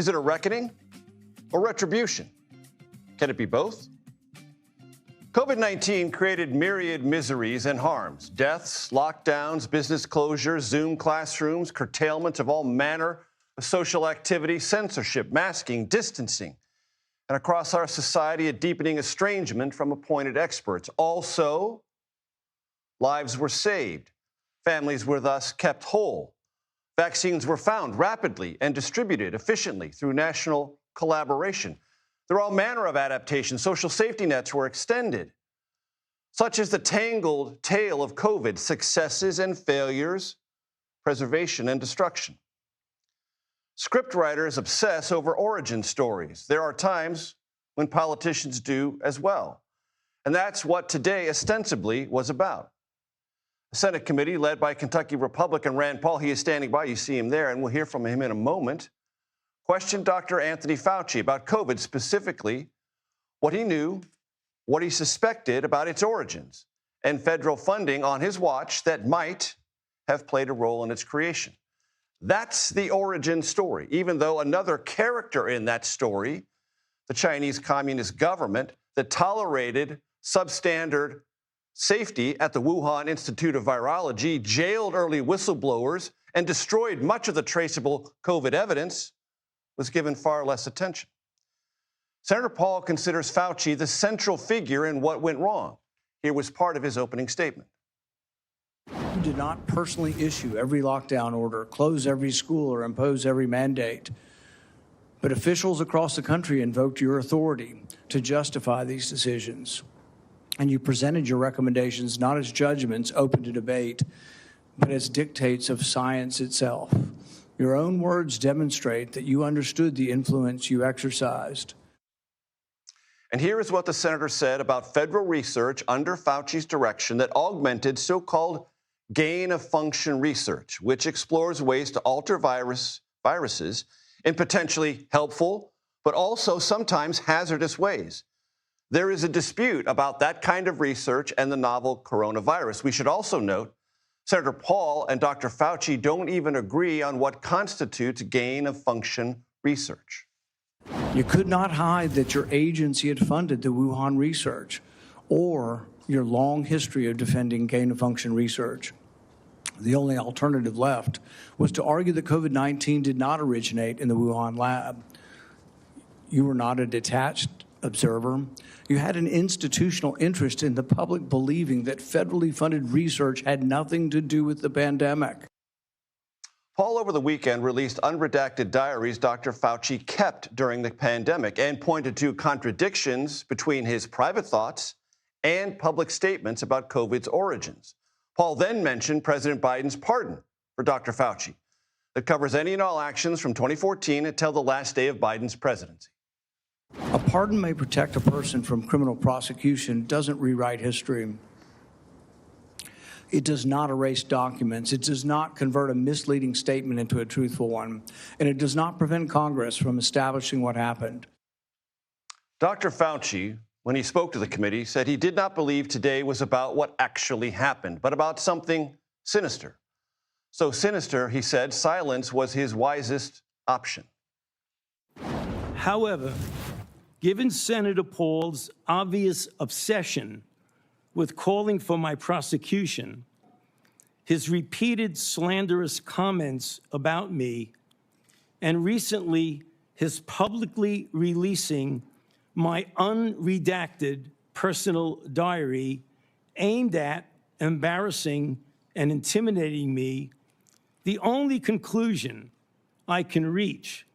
Is it a reckoning or retribution? Can it be both? COVID-19 created myriad miseries and harms: deaths, lockdowns, business closures, Zoom classrooms, curtailment of all manner of social activity, censorship, masking, distancing, and across our society, a deepening estrangement from appointed experts. Also, lives were saved. Families were thus kept whole. Vaccines were found rapidly and distributed efficiently through national collaboration. There were all manner of adaptations. Social safety nets were extended. Such is the tangled tale of COVID: successes and failures, preservation and destruction. Scriptwriters obsess over origin stories. There are times when politicians do as well. And that's what today ostensibly was about. A Senate committee led by Kentucky Republican Rand Paul, he is standing by, you see him there, and we'll hear from him in a moment, questioned Dr. Anthony Fauci about COVID, specifically what he knew, what he suspected about its origins, and federal funding on his watch that might have played a role in its creation. That's the origin story, even though another character in that story, the Chinese Communist government that tolerated substandard safety at the Wuhan Institute of Virology, jailed early whistleblowers, and destroyed much of the traceable COVID evidence, was given far less attention. Senator Paul considers Fauci the central figure in what went wrong. Here was part of his opening statement. You did not personally issue every lockdown order, close every school, or impose every mandate. But officials across the country invoked your authority to justify these decisions. And you presented your recommendations not as judgments open to debate, but as dictates of science itself. Your own words demonstrate that you understood the influence you exercised. And here is what the senator said about federal research under Fauci's direction that augmented so-called gain-of-function research, which explores ways to alter viruses in potentially helpful, but also sometimes hazardous ways. There is a dispute about that kind of research and the novel coronavirus. We should also note Senator Paul and Dr. Fauci don't even agree on what constitutes gain-of-function research. You could not hide that your agency had funded the Wuhan research or your long history of defending gain-of-function research. The only alternative left was to argue that COVID-19 did not originate in the Wuhan lab. You were not a detached observer. You had an institutional interest in the public believing that federally funded research had nothing to do with the pandemic. Paul, over the weekend, released unredacted diaries Dr. Fauci kept during the pandemic and pointed to contradictions between his private thoughts and public statements about COVID's origins. Paul then mentioned President Biden's pardon for Dr. Fauci that covers any and all actions from 2014 until the last day of Biden's presidency. A pardon may protect a person from criminal prosecution, doesn't rewrite history. It does not erase documents. It does not convert a misleading statement into a truthful one. And it does not prevent Congress from establishing what happened. Dr. Fauci, when he spoke to the committee, said he did not believe today was about what actually happened, but about something sinister. So sinister, he said, silence was his wisest option. However, given Senator Paul's obvious obsession with calling for my prosecution, his repeated slanderous comments about me, and recently his publicly releasing my unredacted personal diary aimed at embarrassing and intimidating me, the only conclusion I can reach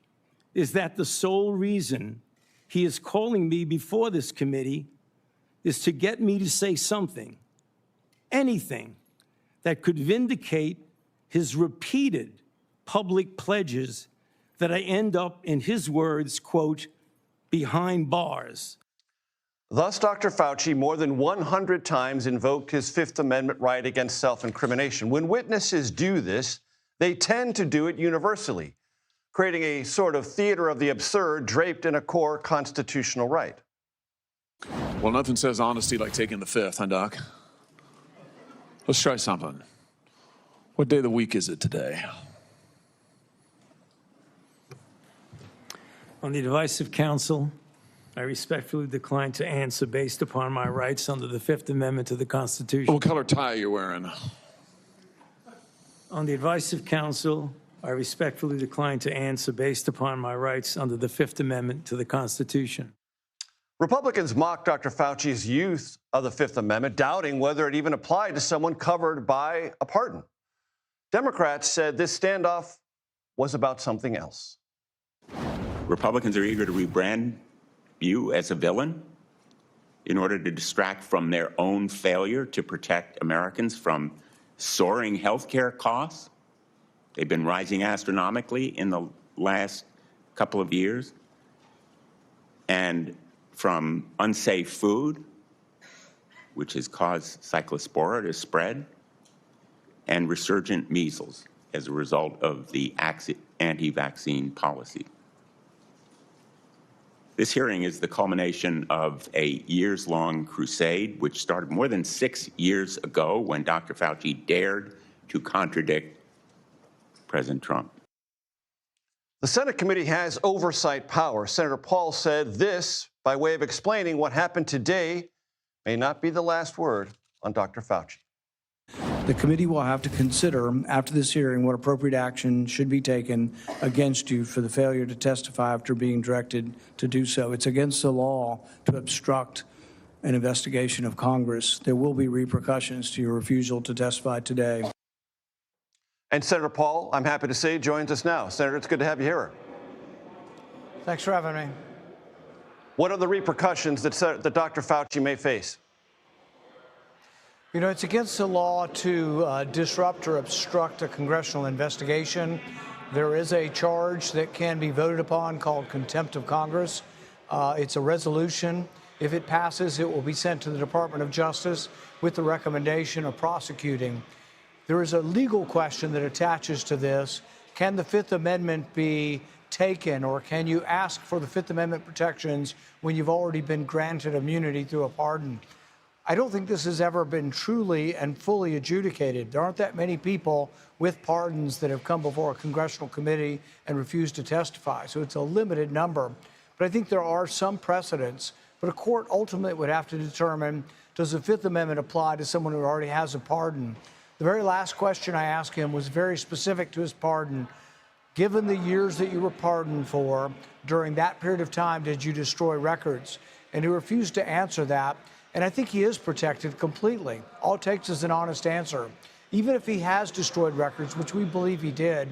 is that the sole reason he is calling me before this committee is to get me to say something, anything, that could vindicate his repeated public pledges that I end up, in his words, quote, behind bars. Thus, Dr. Fauci more than 100 times invoked his Fifth Amendment right against self-incrimination. When witnesses do this, they tend to do it universally, creating a sort of theater of the absurd draped in a core constitutional right. Well, nothing says honesty like taking the Fifth, huh, Doc? Let's try something. What day of the week is it today? On the advice of counsel, I respectfully decline to answer based upon my rights under the Fifth Amendment to the Constitution. What color tie are you wearing? On the advice of counsel, I respectfully decline to answer based upon my rights under the Fifth Amendment to the Constitution. Republicans mocked Dr. Fauci's use of the Fifth Amendment, doubting whether it even applied to someone covered by a pardon. Democrats said this standoff was about something else. Republicans are eager to rebrand you as a villain in order to distract from their own failure to protect Americans from soaring health care costs. They've been rising astronomically in the last couple of years, and from unsafe food, which has caused cyclospora to spread, and resurgent measles as a result of the anti-vaccine policy. This hearing is the culmination of a years-long crusade, which started more than 6 years ago when Dr. Fauci dared to contradict President Trump. The Senate committee has oversight power. Senator Paul said this by way of explaining what happened today may not be the last word on Dr. Fauci. The committee will have to consider, after this hearing, what appropriate action should be taken against you for the failure to testify after being directed to do so. It's against the law to obstruct an investigation of Congress. There will be repercussions to your refusal to testify today. And Senator Paul, I'm happy to say, joins us now. Senator, it's good to have you here. Thanks for having me. What are the repercussions that Dr. Fauci may face? You know, it's against the law to disrupt or obstruct a congressional investigation. There is a charge that can be voted upon called contempt of Congress. It's a resolution. If it passes, it will be sent to the Department of Justice with the recommendation of prosecuting. There is a legal question that attaches to this. Can the Fifth Amendment be taken, or can you ask for the Fifth Amendment protections when you've already been granted immunity through a pardon? I don't think this has ever been truly and fully adjudicated. There aren't that many people with pardons that have come before a congressional committee and refused to testify, so it's a limited number. But I think there are some precedents, but a court ultimately would have to determine, does the Fifth Amendment apply to someone who already has a pardon? The very last question I asked him was very specific to his pardon. Given the years that you were pardoned for, during that period of time, did you destroy records? And he refused to answer that. And I think he is protected completely. All it takes is an honest answer. Even if he has destroyed records, which we believe he did,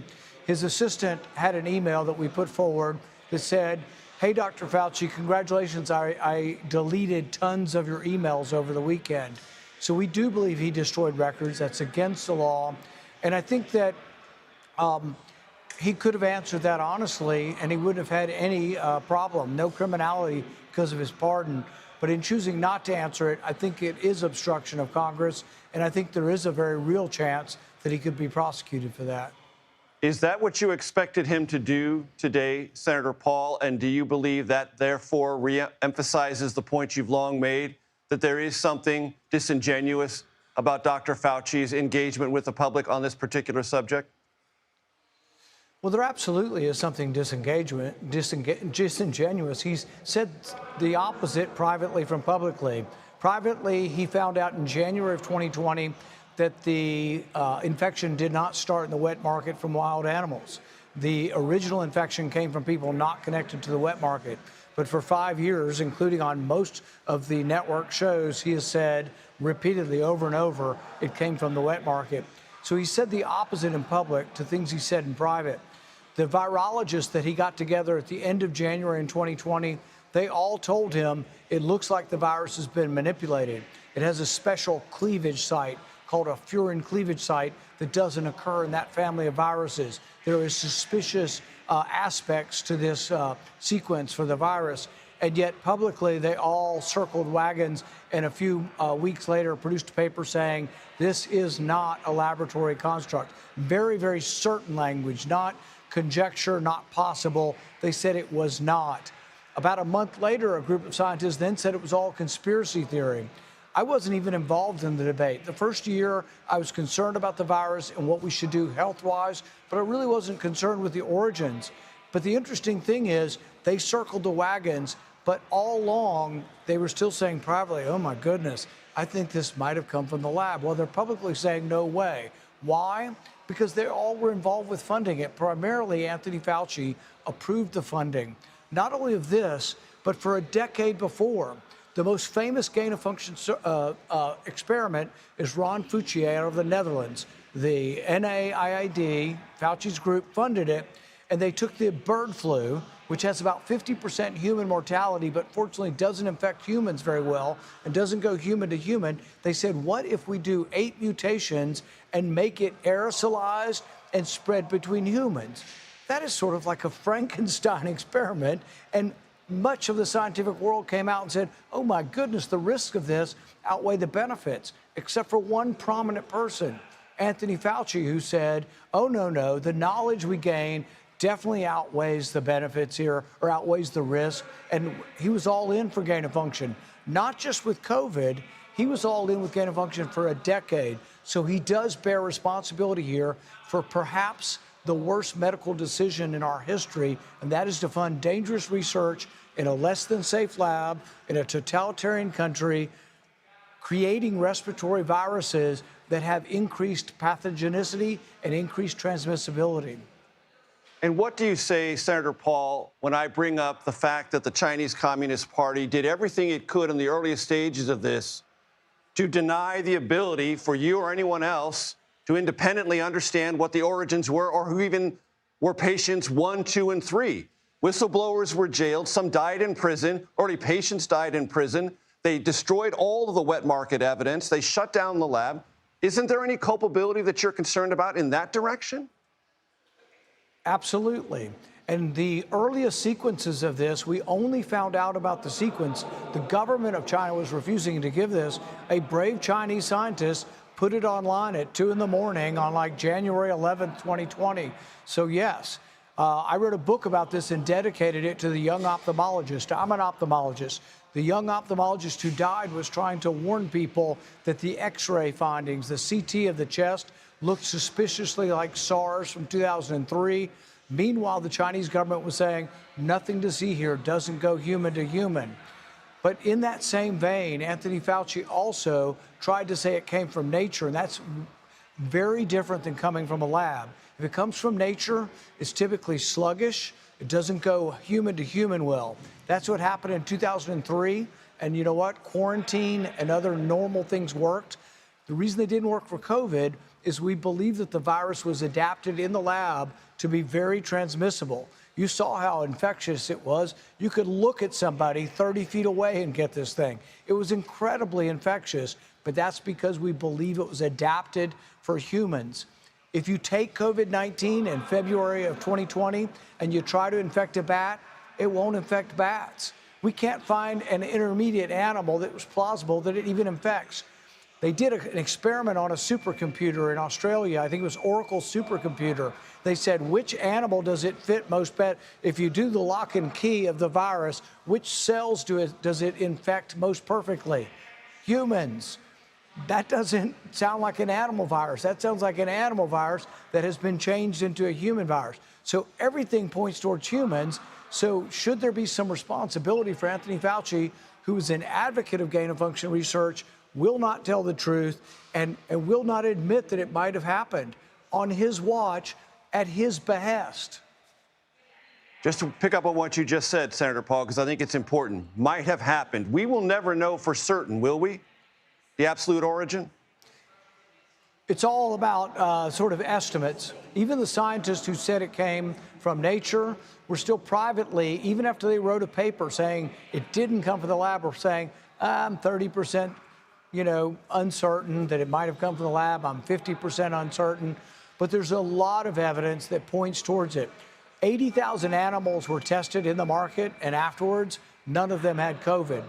his assistant had an email that we put forward that said, hey, Dr. Fauci, congratulations, I deleted tons of your emails over the weekend. So we do believe he destroyed records. That's against the law. And I think that he could have answered that honestly, and he wouldn't have had any problem, no criminality because of his pardon. But in choosing not to answer it, I think it is obstruction of Congress, and I think there is a very real chance that he could be prosecuted for that. Is that what you expected him to do today, Senator Paul? And do you believe that, therefore, re-emphasizes the point you've long made, that there is something disingenuous about Dr. Fauci's engagement with the public on this particular subject? Well, there absolutely is something disingenuous. He's said the opposite privately from publicly. Privately, he found out in January of 2020 that the infection did not start in the wet market from wild animals. The original infection came from people not connected to the wet market. But for 5 years, including on most of the network shows, he has said repeatedly over and over, it came from the wet market. So he said the opposite in public to things he said in private. The virologists that he got together at the end of January in 2020, they all told him it looks like the virus has been manipulated. It has a special cleavage site called a furin cleavage site that doesn't occur in that family of viruses. There is suspicious aspects to this sequence for the virus. And yet publicly, they all circled wagons and a few weeks later produced a paper saying this is not a laboratory construct. Very, very certain language, not conjecture, not possible. They said it was not. About a month later, a group of scientists then said it was all conspiracy theory. I wasn't even involved in the debate. The first year, I was concerned about the virus and what we should do health-wise, but I really wasn't concerned with the origins. But the interesting thing is, They circled the wagons, but all along they were still saying privately, oh my goodness, I think this might have come from the lab. Well, they're publicly saying no way. Why? Because they all were involved with funding it. Primarily, Anthony Fauci approved the funding, not only of this, but for a decade before. The most famous gain-of-function experiment is Ron Fauci out of the Netherlands. The NIAID, Fauci's group, funded it, and they took the bird flu, which has about 50% human mortality, but fortunately doesn't infect humans very well and doesn't go human to human. They said, what if we do 8 mutations and make it aerosolized and spread between humans? That is sort of like a Frankenstein experiment, and much of the scientific world came out and said, oh my goodness, the risks of this outweigh the benefits, except for one prominent person, Anthony Fauci, who said, oh, no, the knowledge we gain definitely outweighs the benefits here, or outweighs the risk. And he was all in for gain of function, not just with COVID. He was all in with gain of function for a decade. So he does bear responsibility here for perhaps the worst medical decision in our history, and that is to fund dangerous research in a less than safe lab in a totalitarian country, creating respiratory viruses that have increased pathogenicity and increased transmissibility. And what do you say, Senator Paul, when I bring up the fact that the Chinese Communist Party did everything it could in the earliest stages of this to deny the ability for you or anyone else to independently understand what the origins were, or who even were patients 1, 2, and 3. Whistleblowers were jailed. Some died in prison. Early patients died in prison. They destroyed all of the wet market evidence. They shut down the lab. Isn't there any culpability that you're concerned about in that direction? Absolutely. And the earliest sequences of this, we only found out about the sequence. The government of China was refusing to give this. A brave Chinese scientist put it online at 2 in the morning on like January 11th, 2020. So yes, I wrote a book about this and dedicated it to the young ophthalmologist. I'm an ophthalmologist. The young ophthalmologist who died was trying to warn people that the X-ray findings, the CT of the chest, looked suspiciously like SARS from 2003. Meanwhile, the Chinese government was saying, nothing to see here, doesn't go human to human. But in that same vein, Anthony Fauci also tried to say it came from nature, and that's very different than coming from a lab. If it comes from nature, it's typically sluggish. It doesn't go human to human well. That's what happened in 2003. And you know what? Quarantine and other normal things worked. The reason they didn't work for COVID is we believe that the virus was adapted in the lab to be very transmissible. You saw how infectious it was. You could look at somebody 30 feet away and get this thing. It was incredibly infectious, but that's because we believe it was adapted for humans. If you take COVID-19 in February of 2020 and you try to infect a bat, it won't infect bats. We can't find an intermediate animal that was plausible that it even infects. They did an experiment on a supercomputer in Australia. I think it was Oracle supercomputer. They said, which animal does it fit most better? If you do the lock and key of the virus, which cells does it infect most perfectly? Humans. That doesn't sound like an animal virus. That sounds like an animal virus that has been changed into a human virus. So everything points towards humans. So should there be some responsibility for Anthony Fauci, who is an advocate of gain-of-function research, will not tell the truth, and will not admit that it might have happened on his watch at his behest? Just to pick up on what you just said, Senator Paul, because I think it's important. Might have happened. We will never know for certain, will we? The absolute origin? It's all about sort of estimates. Even the scientists who said it came from nature were still privately, even after they wrote a paper saying it didn't come from the lab, were saying, I'm 30%, uncertain that it might have come from the lab. I'm 50% uncertain. But there's a lot of evidence that points towards it. 80,000 animals were tested in the market, and afterwards, none of them had COVID.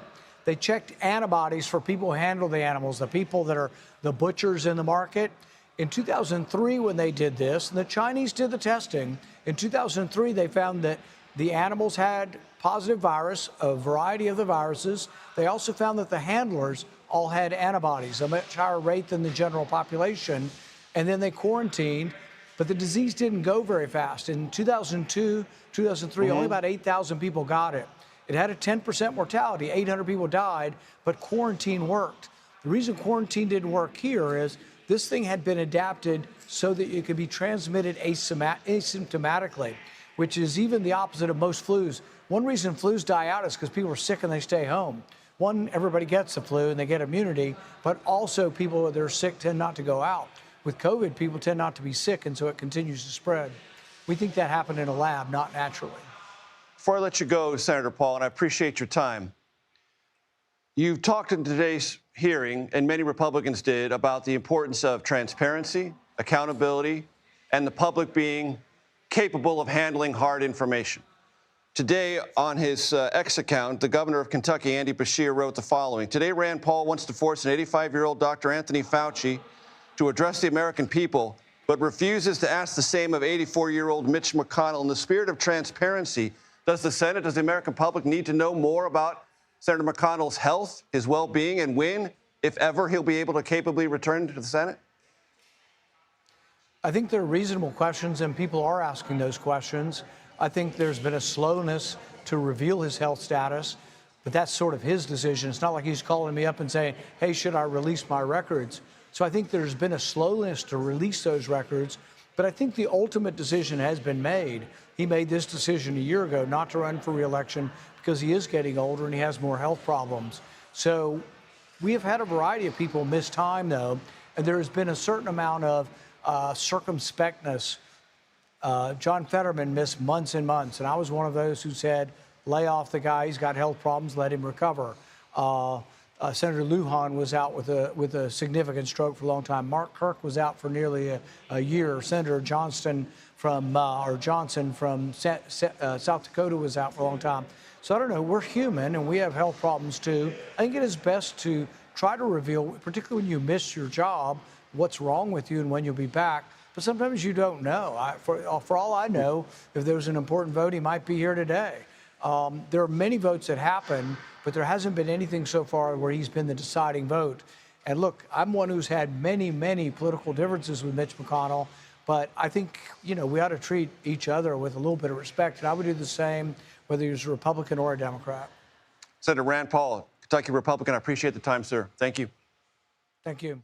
They checked antibodies for people who handle the animals, the people that are the butchers in the market. In 2003, when they did this, and the Chinese did the testing, in 2003, they found that the animals had positive virus, a variety of the viruses. They also found that the handlers all had antibodies, a much higher rate than the general population. And then they quarantined But the disease didn't go very fast. In 2002, 2003, only about 8,000 people got it. It had a 10% mortality. 800 people died, but quarantine worked. The reason quarantine didn't work here is this thing had been adapted so that it could be transmitted asymptomatically, which is even the opposite of most flus. One reason flus die out is because people are sick and they stay home. One, everybody gets the flu and they get immunity, but also people that are sick tend not to go out. With COVID, people tend not to be sick, and so it continues to spread. We think that happened in a lab, not naturally. Before I let you go, Senator Paul, and I appreciate your time, you've talked in today's hearing, and many Republicans did, about the importance of transparency, accountability, and the public being capable of handling hard information. Today, on his X account, the governor of Kentucky, Andy Beshear, wrote the following. Today, Rand Paul wants to force an 85-year-old Dr. Anthony Fauci to address the American people, but refuses to ask the same of 84-year-old Mitch McConnell. In the spirit of transparency, does the Senate, does the American public need to know more about Senator McConnell's health, his well-being, and when, if ever, he'll be able to capably return to the Senate? I think they're reasonable questions, and people are asking those questions. I think there's been a slowness to reveal his health status, but that's sort of his decision. It's not like he's calling me up and saying, hey, should I release my records? So I think there's been a slowness to release those records, but I think the ultimate decision has been made. He made this decision a year ago not to run for re-election because he is getting older and he has more health problems. So we have had a variety of people miss time, though, and there has been a certain amount of circumspectness. John Fetterman missed months and months, and I was one of those who said, lay off the guy, he's got health problems, let him recover. Senator Lujan was out with a significant stroke for a long time. Mark Kirk was out for nearly a year. Senator Johnson from South Dakota was out for a long time. So I don't know, we're human and we have health problems too. I think it is best to try to reveal, particularly when you miss your job, what's wrong with you and when you'll be back. But sometimes you don't know. For all I know, if there was an important vote, he might be here today. There are many votes that happen, but there hasn't been anything so far where he's been the deciding vote. And look, I'm one who's had many, many political differences with Mitch McConnell, but I think, we ought to treat each other with a little bit of respect. And I would do the same whether he was a Republican or a Democrat. Senator Rand Paul, Kentucky Republican, I appreciate the time, sir. Thank you. Thank you.